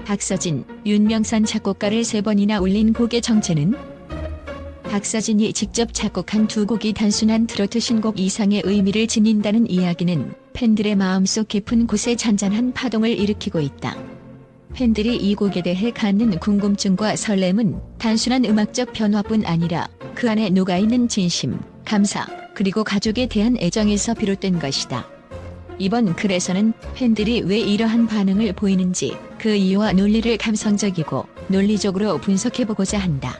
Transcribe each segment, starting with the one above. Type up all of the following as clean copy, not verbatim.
박서진, 윤명선 작곡가를 3번이나 올린 곡의 정체는? 박서진이 직접 작곡한 두 곡이 단순한 트로트 신곡 이상의 의미를 지닌다는 이야기는 팬들의 마음속 깊은 곳에 잔잔한 파동을 일으키고 있다. 팬들이 이 곡에 대해 갖는 궁금증과 설렘은 단순한 음악적 변화뿐 아니라 그 안에 녹아있는 진심, 감사, 그리고 가족에 대한 애정에서 비롯된 것이다. 이번 글에서는 팬들이 왜 이러한 반응을 보이는지 그 이유와 논리를 감성적이고 논리적으로 분석해보고자 한다.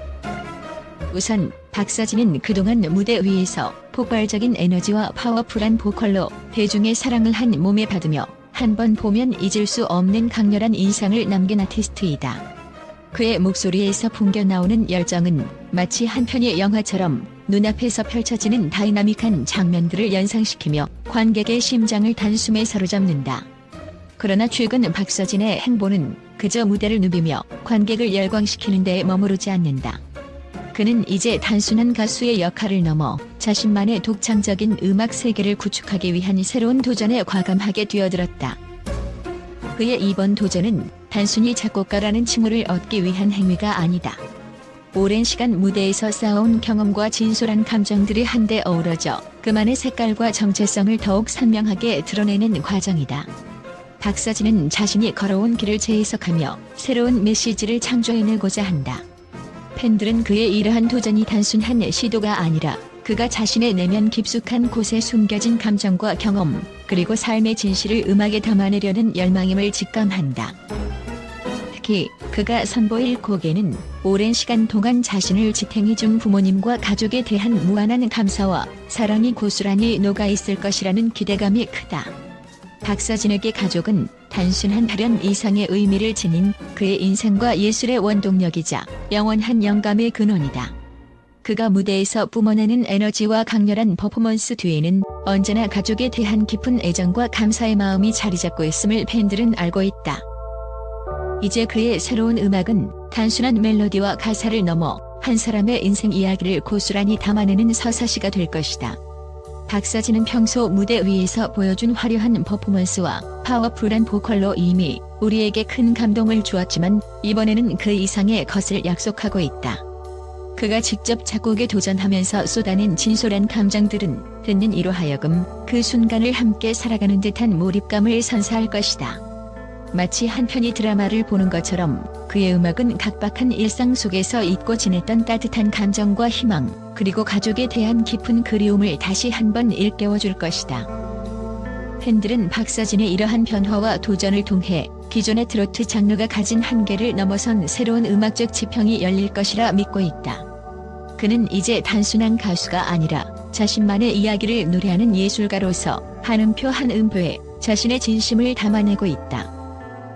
우선 박서진은 그동안 무대 위에서 폭발적인 에너지와 파워풀한 보컬로 대중의 사랑을 한 몸에 받으며 한 번 보면 잊을 수 없는 강렬한 인상을 남긴 아티스트이다. 그의 목소리에서 풍겨나오는 열정은 마치 한 편의 영화처럼 눈앞에서 펼쳐지는 다이나믹한 장면들을 연상시키며 관객의 심장을 단숨에 사로잡는다. 그러나 최근 박서진의 행보는 그저 무대를 누비며 관객을 열광시키는 데에 머무르지 않는다. 그는 이제 단순한 가수의 역할을 넘어 자신만의 독창적인 음악 세계를 구축하기 위한 새로운 도전에 과감하게 뛰어들었다. 그의 이번 도전은 단순히 작곡가라는 칭호를 얻기 위한 행위가 아니다. 오랜 시간 무대에서 쌓아온 경험과 진솔한 감정들이 한데 어우러져 그만의 색깔과 정체성을 더욱 선명하게 드러내는 과정이다. 박서진은 자신이 걸어온 길을 재해석하며 새로운 메시지를 창조해내고자 한다. 팬들은 그의 이러한 도전이 단순한 시도가 아니라 그가 자신의 내면 깊숙한 곳에 숨겨진 감정과 경험, 그리고 삶의 진실을 음악에 담아내려는 열망임을 직감한다. 특히 그가 선보일 곡에는 오랜 시간 동안 자신을 지탱해준 부모님과 가족에 대한 무한한 감사와 사랑이 고스란히 녹아있을 것이라는 기대감이 크다. 박서진에게 가족은 단순한 발현 이상의 의미를 지닌 그의 인생과 예술의 원동력이자 영원한 영감의 근원이다. 그가 무대에서 뿜어내는 에너지와 강렬한 퍼포먼스 뒤에는 언제나 가족에 대한 깊은 애정과 감사의 마음이 자리잡고 있음을 팬들은 알고 있다. 이제 그의 새로운 음악은 단순한 멜로디와 가사를 넘어 한 사람의 인생 이야기를 고스란히 담아내는 서사시가 될 것이다. 박서진은 평소 무대 위에서 보여준 화려한 퍼포먼스와 파워풀한 보컬로 이미 우리에게 큰 감동을 주었지만 이번에는 그 이상의 것을 약속하고 있다. 그가 직접 작곡에 도전하면서 쏟아낸 진솔한 감정들은 듣는 이로 하여금 그 순간을 함께 살아가는 듯한 몰입감을 선사할 것이다. 마치 한 편의 드라마를 보는 것처럼 그의 음악은 각박한 일상 속에서 잊고 지냈던 따뜻한 감정과 희망, 그리고 가족에 대한 깊은 그리움을 다시 한번 일깨워줄 것이다. 팬들은 박서진의 이러한 변화와 도전을 통해 기존의 트로트 장르가 가진 한계를 넘어선 새로운 음악적 지평이 열릴 것이라 믿고 있다. 그는 이제 단순한 가수가 아니라 자신만의 이야기를 노래하는 예술가로서 한 음표 한 음표에 자신의 진심을 담아내고 있다.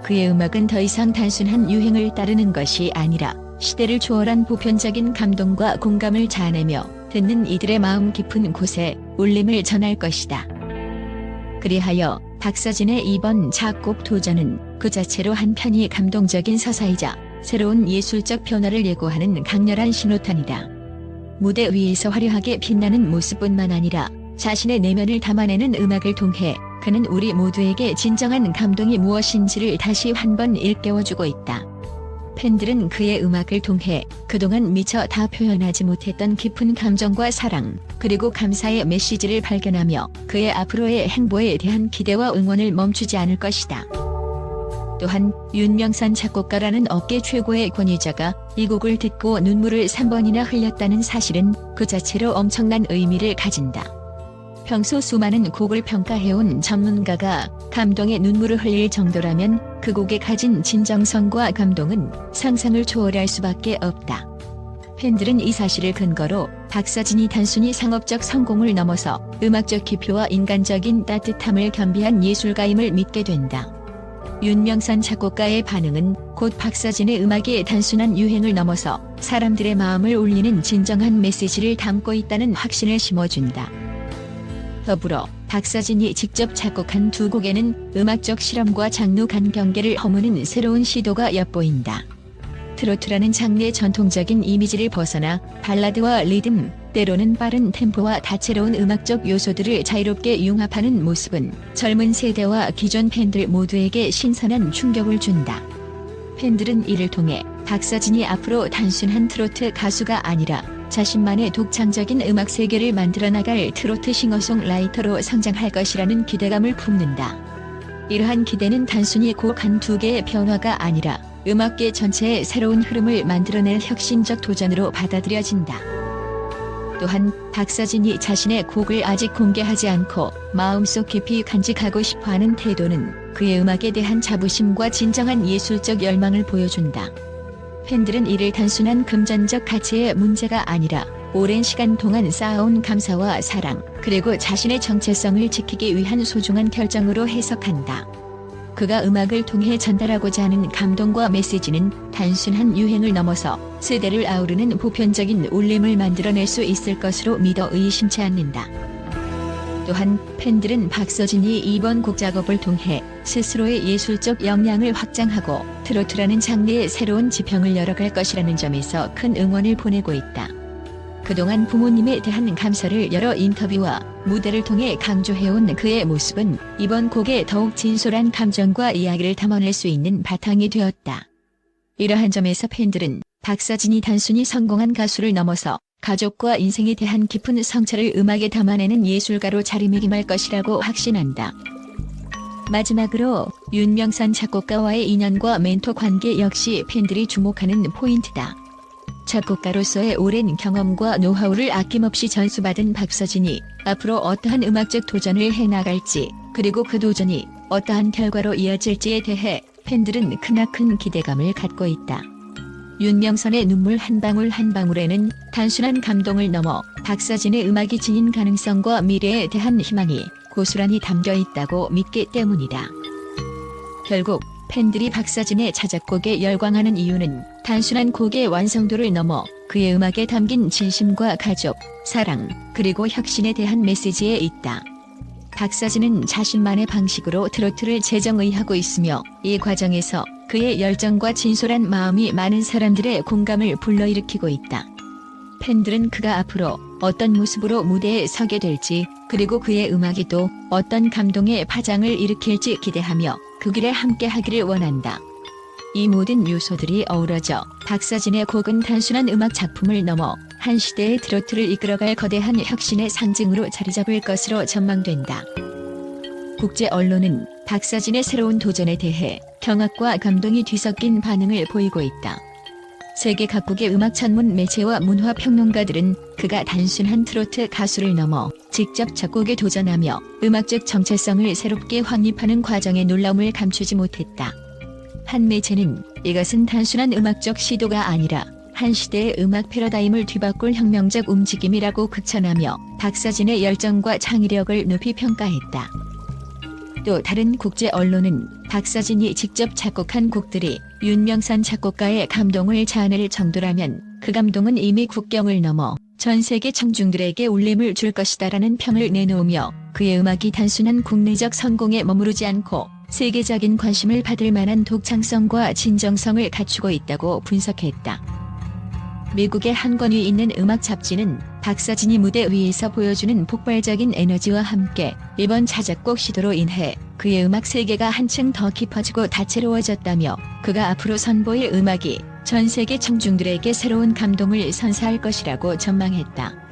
그의 음악은 더 이상 단순한 유행을 따르는 것이 아니라 시대를 초월한 보편적인 감동과 공감을 자아내며 듣는 이들의 마음 깊은 곳에 울림을 전할 것이다. 그리하여 박서진의 이번 작곡 도전은 그 자체로 한편이 감동적인 서사이자 새로운 예술적 변화를 예고하는 강렬한 신호탄이다. 무대 위에서 화려하게 빛나는 모습뿐만 아니라 자신의 내면을 담아내는 음악을 통해 그는 우리 모두에게 진정한 감동이 무엇인지를 다시 한번 일깨워주고 있다. 팬들은 그의 음악을 통해 그동안 미처 다 표현하지 못했던 깊은 감정과 사랑, 그리고 감사의 메시지를 발견하며 그의 앞으로의 행보에 대한 기대와 응원을 멈추지 않을 것이다. 또한 윤명선 작곡가라는 업계 최고의 권위자가 이 곡을 듣고 눈물을 3번이나 흘렸다는 사실은 그 자체로 엄청난 의미를 가진다. 평소 수많은 곡을 평가해온 전문가가 감동의 눈물을 흘릴 정도라면 그 곡에 가진 진정성과 감동은 상상을 초월할 수밖에 없다. 팬들은 이 사실을 근거로 박서진이 단순히 상업적 성공을 넘어서 음악적 깊이와 인간적인 따뜻함을 겸비한 예술가임을 믿게 된다. 윤명선 작곡가의 반응은 곧 박서진의 음악이 단순한 유행을 넘어서 사람들의 마음을 울리는 진정한 메시지를 담고 있다는 확신을 심어준다. 더불어 박서진이 직접 작곡한 두 곡에는 음악적 실험과 장르 간 경계를 허무는 새로운 시도가 엿보인다. 트로트라는 장르의 전통적인 이미지를 벗어나 발라드와 리듬, 때로는 빠른 템포와 다채로운 음악적 요소들을 자유롭게 융합하는 모습은 젊은 세대와 기존 팬들 모두에게 신선한 충격을 준다. 팬들은 이를 통해 박서진이 앞으로 단순한 트로트 가수가 아니라 자신만의 독창적인 음악 세계를 만들어 나갈 트로트 싱어송라이터로 성장할 것이라는 기대감을 품는다. 이러한 기대는 단순히 곡 한두 개의 변화가 아니라 음악계 전체의 새로운 흐름을 만들어낼 혁신적 도전으로 받아들여진다. 또한 박서진이 자신의 곡을 아직 공개하지 않고 마음속 깊이 간직하고 싶어하는 태도는 그의 음악에 대한 자부심과 진정한 예술적 열망을 보여준다. 팬들은 이를 단순한 금전적 가치의 문제가 아니라 오랜 시간 동안 쌓아온 감사와 사랑, 그리고 자신의 정체성을 지키기 위한 소중한 결정으로 해석한다. 그가 음악을 통해 전달하고자 하는 감동과 메시지는 단순한 유행을 넘어서 세대를 아우르는 보편적인 울림을 만들어낼 수 있을 것으로 믿어 의심치 않는다. 또한 팬들은 박서진이 이번 곡 작업을 통해 스스로의 예술적 역량을 확장하고 트로트라는 장르의 새로운 지평을 열어갈 것이라는 점에서 큰 응원을 보내고 있다. 그동안 부모님에 대한 감사를 여러 인터뷰와 무대를 통해 강조해온 그의 모습은 이번 곡에 더욱 진솔한 감정과 이야기를 담아낼 수 있는 바탕이 되었다. 이러한 점에서 팬들은 박서진이 단순히 성공한 가수를 넘어서 가족과 인생에 대한 깊은 성찰을 음악에 담아내는 예술가로 자리매김할 것이라고 확신한다. 마지막으로 윤명선 작곡가와의 인연과 멘토 관계 역시 팬들이 주목하는 포인트다. 작곡가로서의 오랜 경험과 노하우를 아낌없이 전수받은 박서진이 앞으로 어떠한 음악적 도전을 해나갈지, 그리고 그 도전이 어떠한 결과로 이어질지에 대해 팬들은 크나큰 기대감을 갖고 있다. 윤명선의 눈물 한 방울 한 방울에는 단순한 감동을 넘어 박서진의 음악이 지닌 가능성과 미래에 대한 희망이 고스란히 담겨 있다고 믿기 때문이다. 결국 팬들이 박서진의 자작곡에 열광하는 이유는 단순한 곡의 완성도를 넘어 그의 음악에 담긴 진심과 가족, 사랑, 그리고 혁신에 대한 메시지에 있다. 박서진은 자신만의 방식으로 트로트를 재정의하고 있으며 이 과정에서 그의 열정과 진솔한 마음이 많은 사람들의 공감을 불러일으키고 있다. 팬들은 그가 앞으로 어떤 모습으로 무대에 서게 될지, 그리고 그의 음악이 또 어떤 감동의 파장을 일으킬지 기대하며 그 길에 함께 하기를 원한다. 이 모든 요소들이 어우러져 박서진의 곡은 단순한 음악 작품을 넘어 한 시대의 트로트를 이끌어갈 거대한 혁신의 상징으로 자리잡을 것으로 전망된다. 국제 언론은 박서진의 새로운 도전에 대해 경악과 감동이 뒤섞인 반응을 보이고 있다. 세계 각국의 음악 전문 매체와 문화 평론가들은 그가 단순한 트로트 가수를 넘어 직접 작곡에 도전하며 음악적 정체성을 새롭게 확립하는 과정의 놀라움을 감추지 못했다. 한 매체는 이것은 단순한 음악적 시도가 아니라 한 시대의 음악 패러다임을 뒤바꿀 혁명적 움직임이라고 극찬하며 박서진의 열정과 창의력을 높이 평가했다. 또 다른 국제 언론은 박서진이 직접 작곡한 곡들이 윤명선 작곡가의 감동을 자아낼 정도라면 그 감동은 이미 국경을 넘어 전 세계 청중들에게 울림을 줄 것이다라는 평을 내놓으며 그의 음악이 단순한 국내적 성공에 머무르지 않고 세계적인 관심을 받을 만한 독창성과 진정성을 갖추고 있다고 분석했다. 미국의 한 권위 있는 음악 잡지는 박서진이 무대 위에서 보여주는 폭발적인 에너지와 함께 이번 자작곡 시도로 인해 그의 음악 세계가 한층 더 깊어지고 다채로워졌다며 그가 앞으로 선보일 음악이 전 세계 청중들에게 새로운 감동을 선사할 것이라고 전망했다.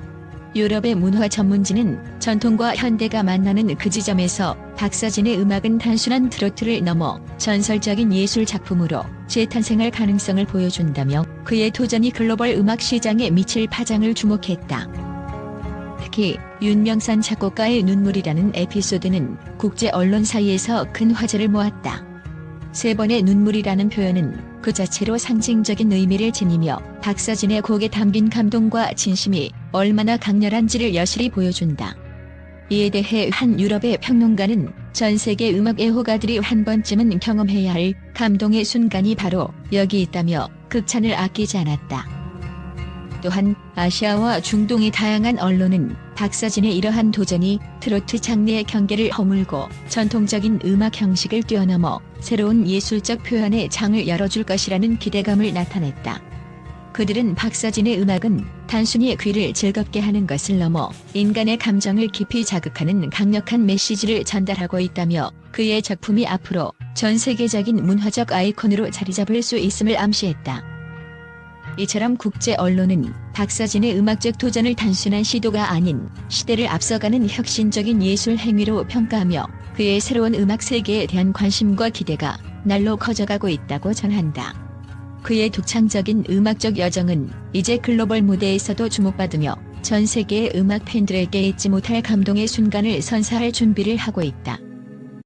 유럽의 문화 전문지는 전통과 현대가 만나는 그 지점에서 박서진의 음악은 단순한 트로트를 넘어 전설적인 예술 작품으로 재탄생할 가능성을 보여준다며 그의 도전이 글로벌 음악 시장에 미칠 파장을 주목했다. 특히 윤명선 작곡가의 눈물이라는 에피소드는 국제 언론 사이에서 큰 화제를 모았다. 세 번의 눈물이라는 표현은 그 자체로 상징적인 의미를 지니며 박서진의 곡에 담긴 감동과 진심이 얼마나 강렬한지를 여실히 보여준다. 이에 대해 한 유럽의 평론가는 전 세계 음악 애호가들이 한 번쯤은 경험해야 할 감동의 순간이 바로 여기 있다며 극찬을 아끼지 않았다. 또한 아시아와 중동의 다양한 언론은 박서진의 이러한 도전이 트로트 장르의 경계를 허물고 전통적인 음악 형식을 뛰어넘어 새로운 예술적 표현의 장을 열어줄 것이라는 기대감을 나타냈다. 그들은 박서진의 음악은 단순히 귀를 즐겁게 하는 것을 넘어 인간의 감정을 깊이 자극하는 강력한 메시지를 전달하고 있다며 그의 작품이 앞으로 전 세계적인 문화적 아이콘으로 자리잡을 수 있음을 암시했다. 이처럼 국제 언론은 박서진의 음악적 도전을 단순한 시도가 아닌 시대를 앞서가는 혁신적인 예술 행위로 평가하며 그의 새로운 음악 세계에 대한 관심과 기대가 날로 커져가고 있다고 전한다. 그의 독창적인 음악적 여정은 이제 글로벌 무대에서도 주목받으며 전 세계의 음악 팬들에게 잊지 못할 감동의 순간을 선사할 준비를 하고 있다.